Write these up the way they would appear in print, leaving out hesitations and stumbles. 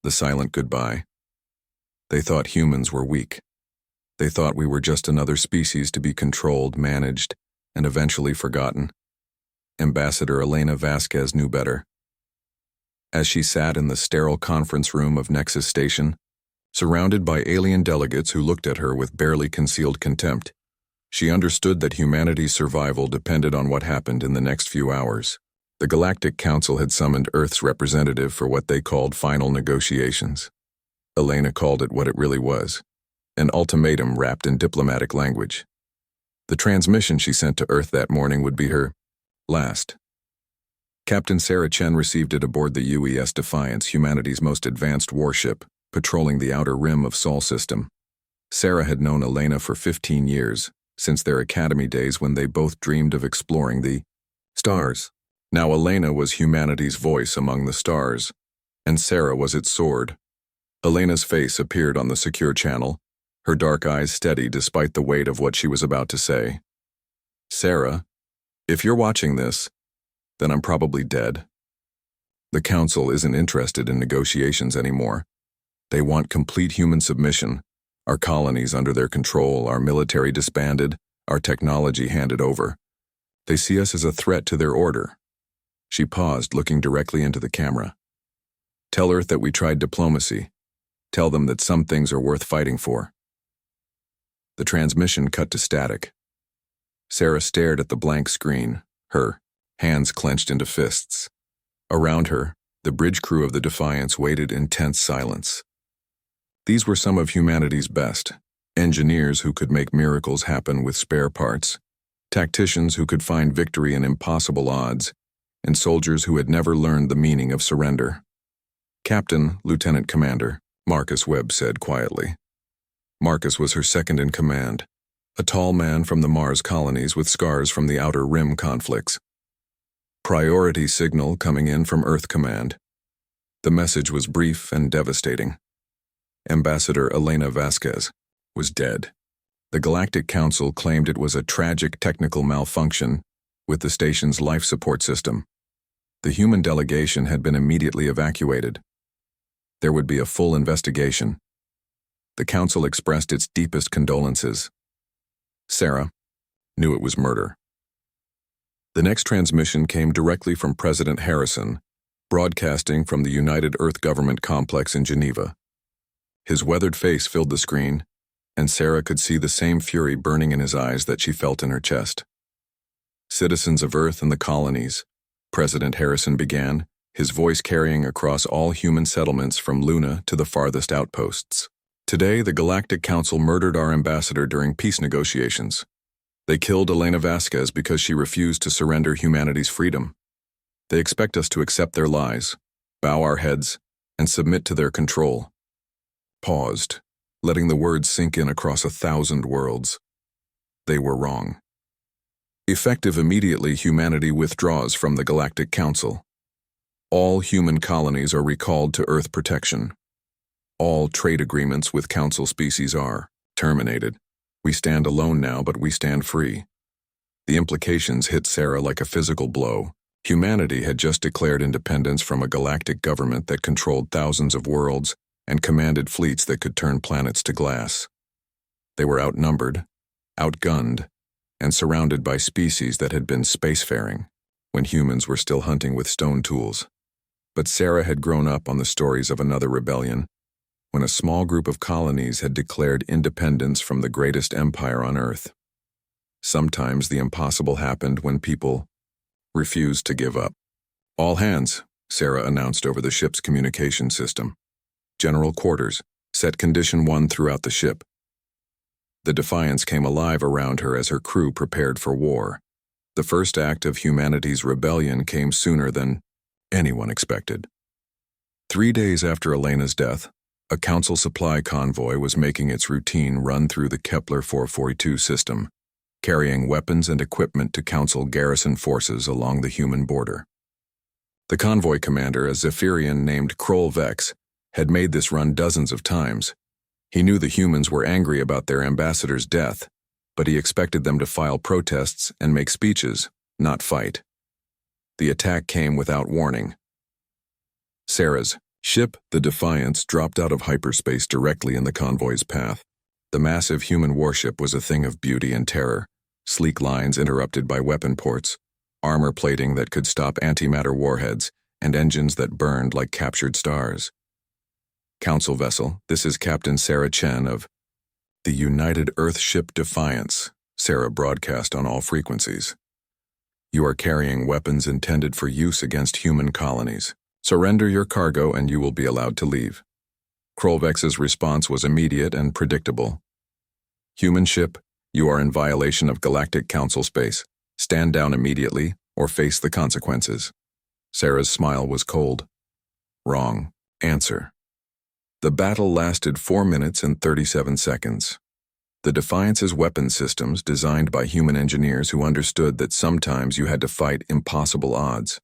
the silent goodbye. They thought humans were weak. They thought we were just another species to be controlled, managed, and eventually forgotten. Ambassador Elena Vasquez knew better. As she sat in the sterile conference room of Nexus Station, surrounded by alien delegates who looked at her with barely concealed contempt, she understood that humanity's survival depended on what happened in the next few hours. The Galactic Council had summoned Earth's representative for what they called final negotiations. Elena called it what it really was, an ultimatum wrapped in diplomatic language. The transmission she sent to Earth that morning would be her last. Captain Sarah Chen received it aboard the UES Defiance, humanity's most advanced warship, patrolling the outer rim of Sol system. Sarah had known Elena for 15 years, since their academy days when they both dreamed of exploring the stars. Now Elena was humanity's voice among the stars, and Sarah was its sword. Elena's face appeared on the secure channel, her dark eyes steady despite the weight of what she was about to say. Sarah, if you're watching this, then I'm probably dead. The Council isn't interested in negotiations anymore. They want complete human submission, our colonies under their control, our military disbanded, our technology handed over. They see us as a threat to their order. She paused, looking directly into the camera. Tell Earth that we tried diplomacy. Tell them that some things are worth fighting for. The transmission cut to static. Sarah stared at the blank screen, her hands clenched into fists. Around her, the bridge crew of the Defiance waited in tense silence. These were some of humanity's best, engineers who could make miracles happen with spare parts, tacticians who could find victory in impossible odds, and soldiers who had never learned the meaning of surrender. Captain, Lieutenant Commander, Marcus Webb said quietly. Marcus was her second in command, a tall man from the Mars colonies with scars from the Outer Rim conflicts. Priority signal coming in from Earth Command. The message was brief and devastating. Ambassador Elena Vasquez was dead. The Galactic Council claimed it was a tragic technical malfunction with the station's life support system. The human delegation had been immediately evacuated. There would be a full investigation. The Council expressed its deepest condolences. Sarah knew it was murder. The next transmission came directly from President Harrison, broadcasting from the United Earth Government Complex in Geneva. His weathered face filled the screen, and Sarah could see the same fury burning in his eyes that she felt in her chest. Citizens of Earth and the colonies, President Harrison began, his voice carrying across all human settlements from Luna to the farthest outposts. Today, the Galactic Council murdered our ambassador during peace negotiations. They killed Elena Vasquez because she refused to surrender humanity's freedom. They expect us to accept their lies, bow our heads, and submit to their control. Paused, letting the words sink in across 1,000 worlds. They were wrong. Effective immediately, humanity withdraws from the Galactic Council. All human colonies are recalled to Earth protection. All trade agreements with Council species are terminated. We stand alone now, but we stand free. The implications hit Sarah like a physical blow. Humanity had just declared independence from a galactic government that controlled thousands of worlds and commanded fleets that could turn planets to glass. They were outnumbered, outgunned, and surrounded by species that had been spacefaring when humans were still hunting with stone tools. But Sarah had grown up on the stories of another rebellion, when a small group of colonies had declared independence from the greatest empire on Earth. Sometimes the impossible happened when people refused to give up. All hands, Sarah announced over the ship's communication system. General quarters, set condition 1 throughout the ship. The Defiance came alive around her as her crew prepared for war. The first act of humanity's rebellion came sooner than anyone expected. 3 days after Elena's death, a Council supply convoy was making its routine run through the Kepler 442 system, carrying weapons and equipment to Council garrison forces along the human border. The convoy commander, a Zephyrian named Kroll Vex, had made this run dozens of times. He knew the humans were angry about their ambassador's death, but he expected them to file protests and make speeches, not fight. The attack came without warning. Sarah's Ship, the Defiance, dropped out of hyperspace directly in the convoy's path. The massive human warship was a thing of beauty and terror, sleek lines interrupted by weapon ports, armor plating that could stop antimatter warheads, and engines that burned like captured stars. Council vessel, this is Captain Sarah Chen of the United Earth Ship Defiance, Sarah broadcast on all frequencies. You are carrying weapons intended for use against human colonies. Surrender your cargo and you will be allowed to leave. Krolvex's response was immediate and predictable. Human ship, you are in violation of Galactic Council space. Stand down immediately or face the consequences. Sarah's smile was cold. Wrong. Answer. The battle lasted 4 minutes and 37 seconds. The Defiance's weapon systems, designed by human engineers who understood that sometimes you had to fight impossible odds,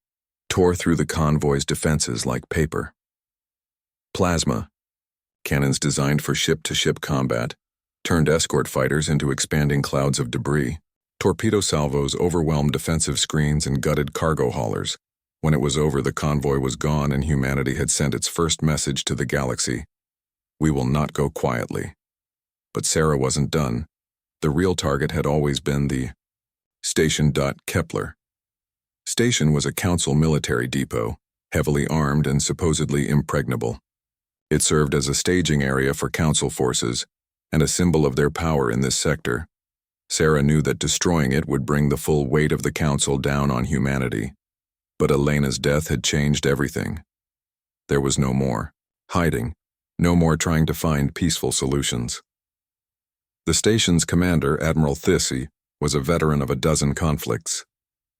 tore through the convoy's defenses like paper. Plasma, cannons designed for ship-to-ship combat, turned escort fighters into expanding clouds of debris. Torpedo salvos overwhelmed defensive screens and gutted cargo haulers. When it was over, the convoy was gone and humanity had sent its first message to the galaxy. We will not go quietly. But Sarah wasn't done. The real target had always been the Station. Kepler. Station was a council military depot, heavily armed and supposedly impregnable. It served as a staging area for council forces and a symbol of their power in this sector. Sarah knew that destroying it would bring the full weight of the council down on humanity. But Elena's death had changed everything. There was no more hiding, no more trying to find peaceful solutions. The station's commander, Admiral Thissy, was a veteran of a dozen conflicts.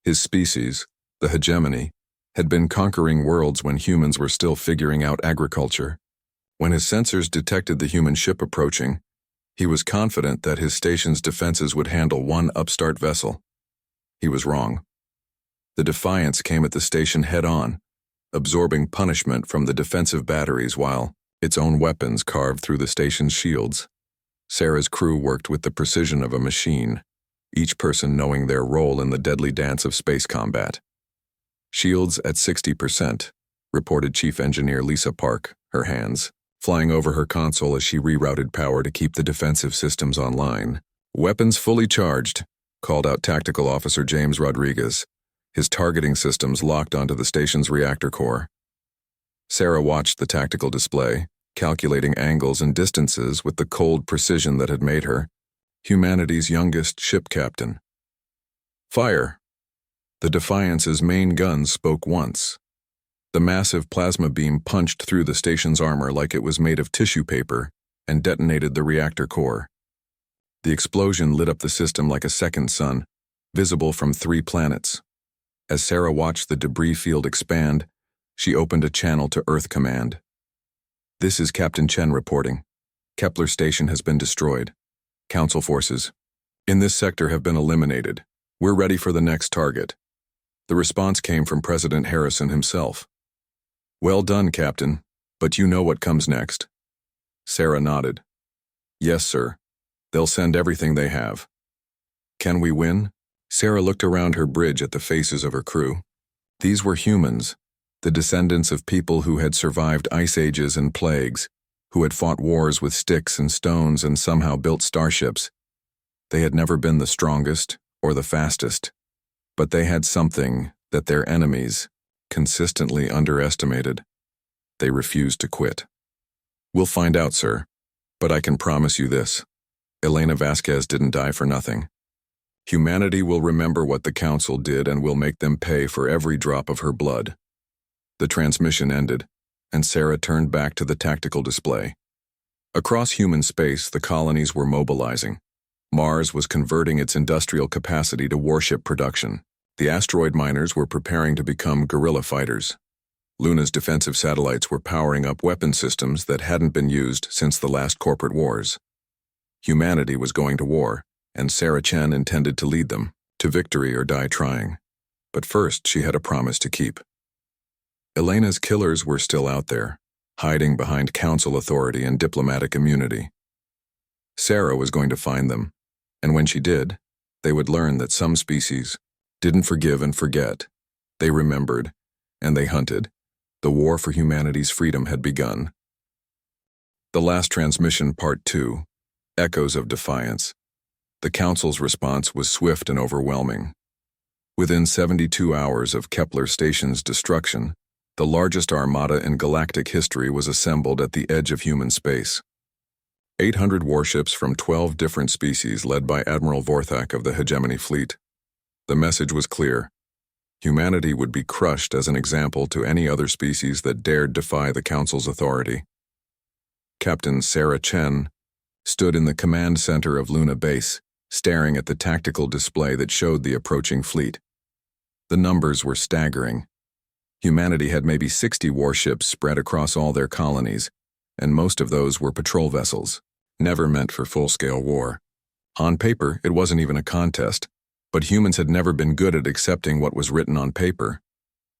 His species, the hegemony, had been conquering worlds when humans were still figuring out agriculture. When his sensors detected the human ship approaching, he was confident that his station's defenses would handle one upstart vessel. He was wrong. The Defiance came at the station head-on, absorbing punishment from the defensive batteries while its own weapons carved through the station's shields. Sarah's crew worked with the precision of a machine, each person knowing their role in the deadly dance of space combat. Shields at 60%, reported Chief Engineer Lisa Park, her hands flying over her console as she rerouted power to keep the defensive systems online. Weapons fully charged, called out Tactical Officer James Rodriguez, his targeting systems locked onto the station's reactor core. Sarah watched the tactical display, calculating angles and distances with the cold precision that had made her humanity's youngest ship captain. Fire! The Defiance's main guns spoke once. The massive plasma beam punched through the station's armor like it was made of tissue paper and detonated the reactor core. The explosion lit up the system like a second sun, visible from 3 planets. As Sarah watched the debris field expand, she opened a channel to Earth Command. This is Captain Chen reporting. Kepler Station has been destroyed. Council forces in this sector have been eliminated. We're ready for the next target. The response came from President Harrison himself. Well done, Captain, but you know what comes next. Sarah nodded. Yes, sir. They'll send everything they have. Can we win? Sarah looked around her bridge at the faces of her crew. These were humans, the descendants of people who had survived ice ages and plagues, who had fought wars with sticks and stones and somehow built starships. They had never been the strongest or the fastest, but they had something that their enemies consistently underestimated. They refused to quit. We'll find out, sir, but I can promise you this. Elena Vasquez didn't die for nothing. Humanity will remember what the Council did and will make them pay for every drop of her blood. The transmission ended, and Sarah turned back to the tactical display. Across human space, the colonies were mobilizing. Mars was converting its industrial capacity to warship production. The asteroid miners were preparing to become guerrilla fighters. Luna's defensive satellites were powering up weapon systems that hadn't been used since the last corporate wars. Humanity was going to war, and Sarah Chen intended to lead them, to victory or die trying. But first, she had a promise to keep. Elena's killers were still out there, hiding behind council authority and diplomatic immunity. Sarah was going to find them, and when she did, they would learn that some species didn't forgive and forget. They remembered, and they hunted, The war for humanity's freedom had begun. The Last Transmission Part 2, Echoes of Defiance. The Council's response was swift and overwhelming. Within 72 hours of Kepler Station's destruction, the largest armada in galactic history was assembled at the edge of human space. 800 warships from 12 different species led by Admiral Vorthak of the Hegemony Fleet. The message was clear. Humanity would be crushed as an example to any other species that dared defy the Council's authority. Captain Sarah Chen stood in the command center of Luna Base, staring at the tactical display that showed the approaching fleet. The numbers were staggering. Humanity had maybe 60 warships spread across all their colonies, and most of those were patrol vessels, never meant for full-scale war. On paper, it wasn't even a contest, but humans had never been good at accepting what was written on paper.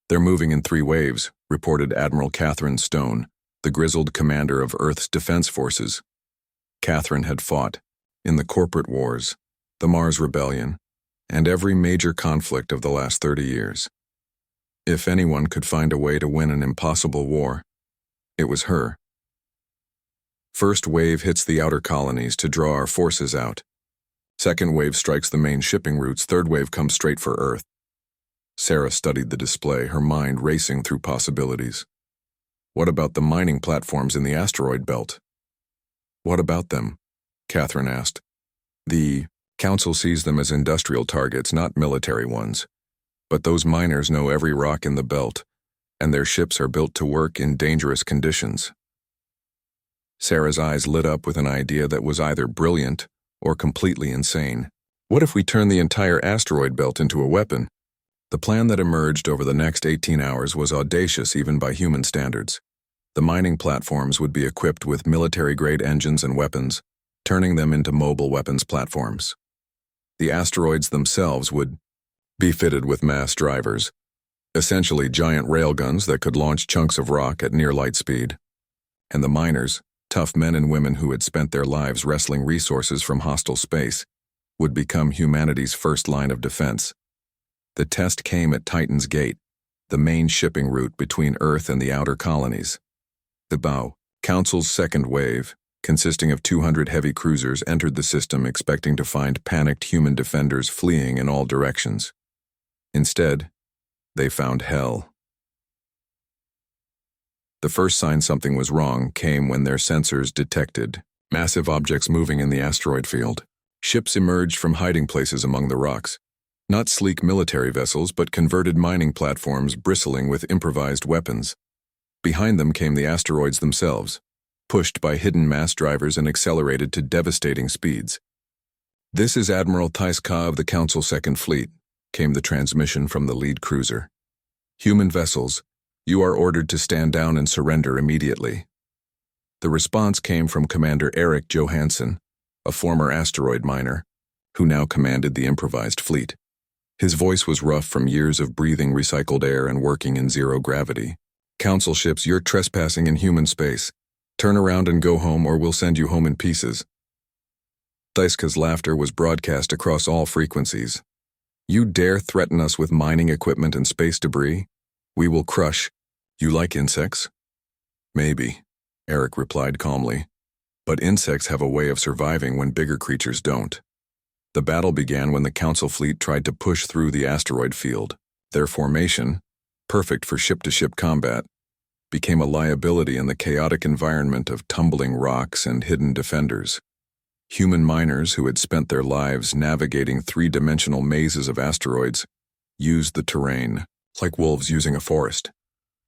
"They're moving in 3 waves, reported Admiral Catherine Stone, the grizzled commander of Earth's defense forces. Catherine had fought in the corporate wars, the Mars Rebellion, and every major conflict of the last 30 years. If anyone could find a way to win an impossible war, it was her. First wave hits the outer colonies to draw our forces out. Second wave strikes the main shipping routes. Third wave comes straight for Earth." Sarah studied the display, her mind racing through possibilities. What about the mining platforms in the asteroid belt? "What about them?" Catherine asked. "The Council sees them as industrial targets, not military ones. But those miners know every rock in the belt, and their ships are built to work in dangerous conditions." Sarah's eyes lit up with an idea that was either brilliant or completely insane. What if we turn the entire asteroid belt into a weapon? The plan that emerged over the next 18 hours was audacious even by human standards. The mining platforms would be equipped with military-grade engines and weapons, turning them into mobile weapons platforms. The asteroids themselves would be fitted with mass drivers, essentially giant railguns that could launch chunks of rock at near light speed. And the miners, tough men and women who had spent their lives wresting resources from hostile space, would become humanity's first line of defense. The test came at Titan's Gate, the main shipping route between Earth and the outer colonies. The BOW, Council's second wave, consisting of 200 heavy cruisers, entered the system expecting to find panicked human defenders fleeing in all directions. Instead, they found hell. The first sign something was wrong came when their sensors detected massive objects moving in the asteroid field. Ships emerged from hiding places among the rocks. Not sleek military vessels, but converted mining platforms bristling with improvised weapons. Behind them came the asteroids themselves, pushed by hidden mass drivers and accelerated to devastating speeds. "This is Admiral Taiska of the Council Second Fleet," came the transmission from the lead cruiser. "Human vessels, you are ordered to stand down and surrender immediately." The response came from Commander Eric Johansson, a former asteroid miner, who now commanded the improvised fleet. His voice was rough from years of breathing recycled air and working in zero gravity. "Council ships, you're trespassing in human space. Turn around and go home, or we'll send you home in pieces." Thaiska's laughter was broadcast across all frequencies. "You dare threaten us with mining equipment and space debris? We will crush. You like insects?" "Maybe," Eric replied calmly. "But insects have a way of surviving when bigger creatures don't." The battle began when the Council fleet tried to push through the asteroid field. Their formation, perfect for ship-to-ship combat, became a liability in the chaotic environment of tumbling rocks and hidden defenders. Human miners who had spent their lives navigating 3-dimensional mazes of asteroids used the terrain like wolves using a forest.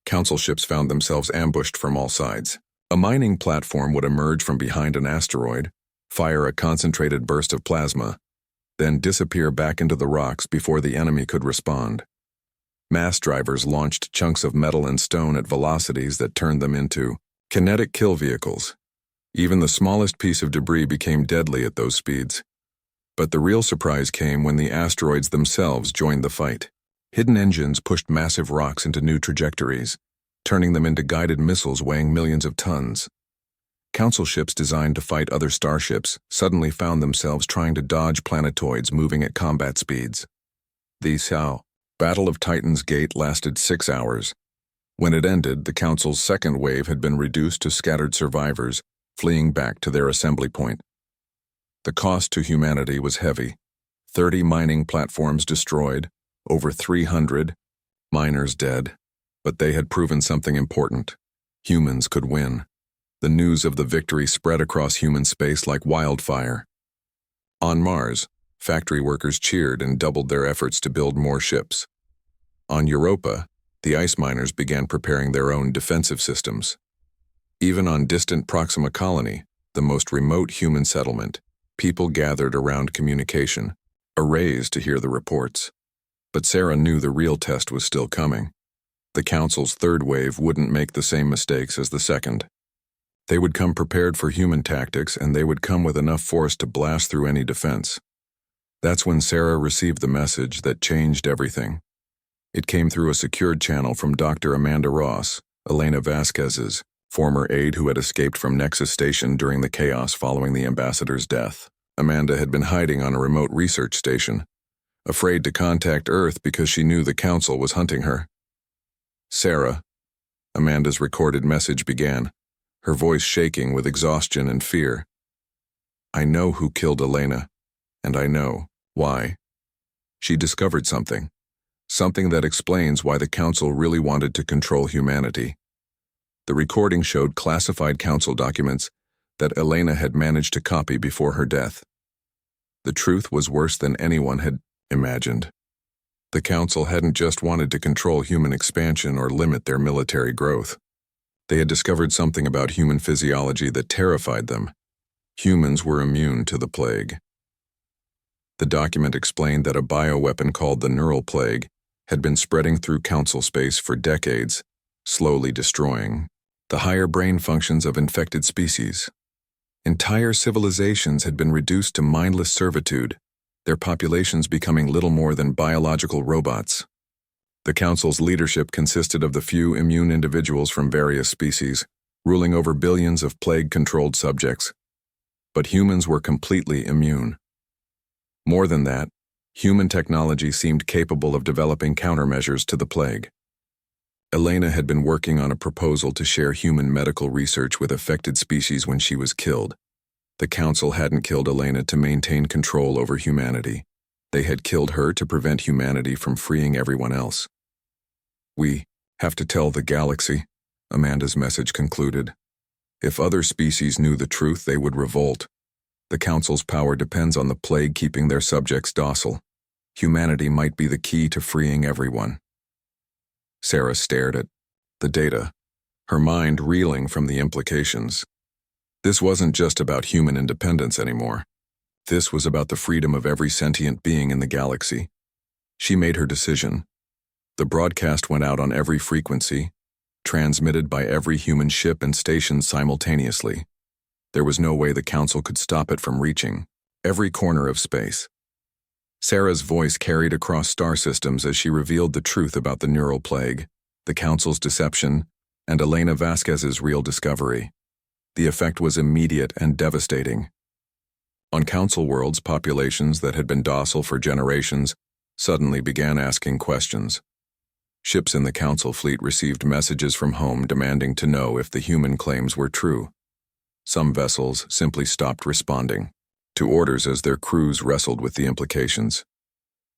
Council ships found themselves ambushed from all sides. A mining platform would emerge from behind an asteroid, fire a concentrated burst of plasma, then disappear back into the rocks before the enemy could respond. Mass drivers launched chunks of metal and stone at velocities that turned them into kinetic kill vehicles. Even the smallest piece of debris became deadly at those speeds. But the real surprise came when the asteroids themselves joined the fight. Hidden engines pushed massive rocks into new trajectories, turning them into guided missiles weighing millions of tons. Council ships designed to fight other starships suddenly found themselves trying to dodge planetoids moving at combat speeds. The Battle of Titan's Gate lasted 6 hours. When it ended, the Council's second wave had been reduced to scattered survivors, fleeing back to their assembly point. The cost to humanity was heavy. 30 mining platforms destroyed, over 300 miners dead. But they had proven something important. Humans could win. The news of the victory spread across human space like wildfire. On Mars, factory workers cheered and doubled their efforts to build more ships. On Europa, the ice miners began preparing their own defensive systems. Even on distant Proxima Colony, the most remote human settlement, people gathered around communication, arrays to hear the reports. But Sarah knew the real test was still coming. The Council's third wave wouldn't make the same mistakes as the second. They would come prepared for human tactics, and they would come with enough force to blast through any defense. That's when Sarah received the message that changed everything. It came through a secured channel from Dr. Amanda Ross, Elena Vasquez's former aide who had escaped from Nexus Station during the chaos following the ambassador's death. Amanda had been hiding on a remote research station, afraid to contact Earth because she knew the Council was hunting her. Sarah, Amanda's recorded message began, her voice shaking with exhaustion and fear. I know who killed Elena, and I know why. She discovered something that explains why the Council really wanted to control humanity. The recording showed classified Council documents that Elena had managed to copy before her death. The truth was worse than anyone had imagined. The Council hadn't just wanted to control human expansion or limit their military growth. They had discovered something about human physiology that terrified them. Humans were immune to the plague. The document explained that a bioweapon called the neural plague had been spreading through Council space for decades, slowly destroying the higher brain functions of infected species. Entire civilizations had been reduced to mindless servitude, their populations becoming little more than biological robots. The Council's leadership consisted of the few immune individuals from various species, ruling over billions of plague-controlled subjects. But humans were completely immune. More than that, human technology seemed capable of developing countermeasures to the plague. Elena had been working on a proposal to share human medical research with affected species when she was killed. The Council hadn't killed Elena to maintain control over humanity. They had killed her to prevent humanity from freeing everyone else. We have to tell the galaxy, Amanda's message concluded. If other species knew the truth, they would revolt. The Council's power depends on the plague keeping their subjects docile. Humanity might be the key to freeing everyone. Sarah stared at the data, her mind reeling from the implications. This wasn't just about human independence anymore. This was about the freedom of every sentient being in the galaxy. She made her decision. The broadcast went out on every frequency, transmitted by every human ship and station simultaneously. There was no way the Council could stop it from reaching every corner of space. Sarah's voice carried across star systems as she revealed the truth about the neural plague, the Council's deception, and Elena Vasquez's real discovery. The effect was immediate and devastating. On Council worlds, populations that had been docile for generations suddenly began asking questions. Ships in the Council fleet received messages from home demanding to know if the human claims were true. Some vessels simply stopped responding to orders as their crews wrestled with the implications.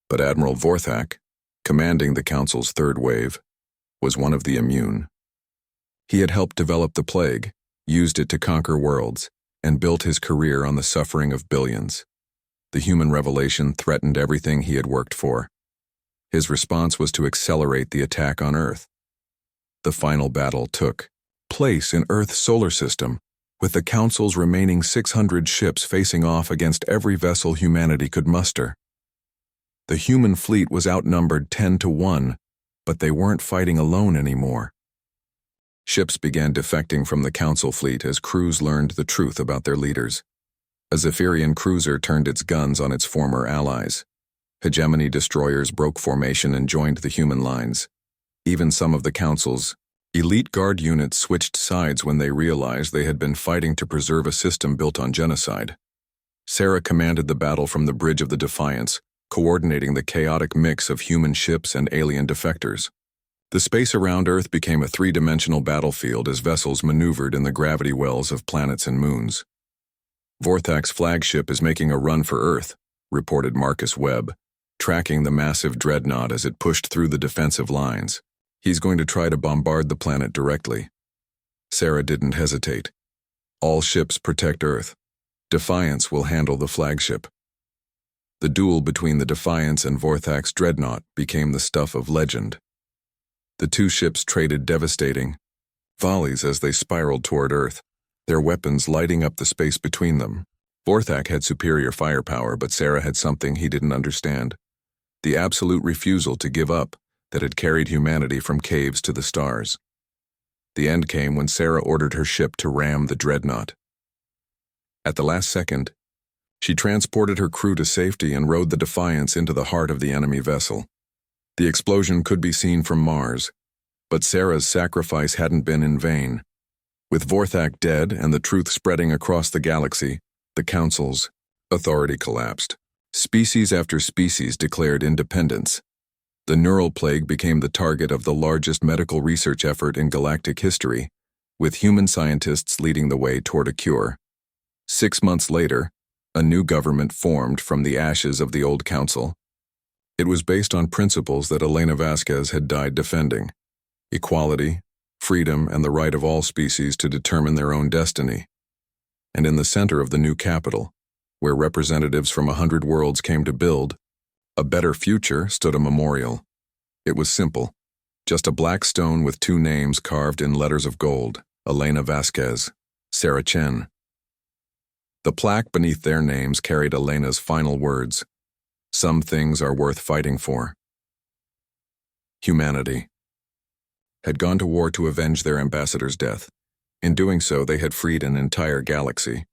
But Admiral Vorthak, commanding the Council's third wave, was one of the immune. He had helped develop the plague, used it to conquer worlds, and built his career on the suffering of billions. The human revelation threatened everything he had worked for. His response was to accelerate the attack on Earth. The final battle took place in Earth's solar system, with the Council's remaining 600 ships facing off against every vessel humanity could muster. The human fleet was outnumbered 10-1, but they weren't fighting alone anymore. Ships began defecting from the Council fleet as crews learned the truth about their leaders. A Zephyrian cruiser turned its guns on its former allies. Hegemony destroyers broke formation and joined the human lines. Even some of the Council's elite guard units switched sides when they realized they had been fighting to preserve a system built on genocide. Sarah commanded the battle from the Bridge of the Defiance, coordinating the chaotic mix of human ships and alien defectors. The space around Earth became a three-dimensional battlefield as vessels maneuvered in the gravity wells of planets and moons. Vorthak's flagship is making a run for Earth, reported Marcus Webb, tracking the massive dreadnought as it pushed through the defensive lines. He's going to try to bombard the planet directly. Sarah didn't hesitate. All ships protect Earth. Defiance will handle the flagship. The duel between the Defiance and Vorthak's dreadnought became the stuff of legend. The two ships traded devastating volleys as they spiraled toward Earth, their weapons lighting up the space between them. Vorthak had superior firepower, but Sarah had something he didn't understand: the absolute refusal to give up that had carried humanity from caves to the stars. The end came when Sarah ordered her ship to ram the dreadnought. At the last second, she transported her crew to safety and rode the Defiance into the heart of the enemy vessel. The explosion could be seen from Mars, but Sarah's sacrifice hadn't been in vain. With Vorthak dead and the truth spreading across the galaxy, the Council's authority collapsed. Species after species declared independence. The neural plague became the target of the largest medical research effort in galactic history, with human scientists leading the way toward a cure. 6 months later, a new government formed from the ashes of the old council. It was based on principles that Elena Vasquez had died defending: equality, freedom, and the right of all species to determine their own destiny. And in the center of the new capital, where representatives from 100 worlds came to build a better future, stood a memorial. It was simple, just a black stone with 2 names carved in letters of gold: Elena Vasquez, Sarah Chen. The plaque beneath their names carried Elena's final words: "Some things are worth fighting for." Humanity had gone to war to avenge their ambassador's death. In doing so, they had freed an entire galaxy.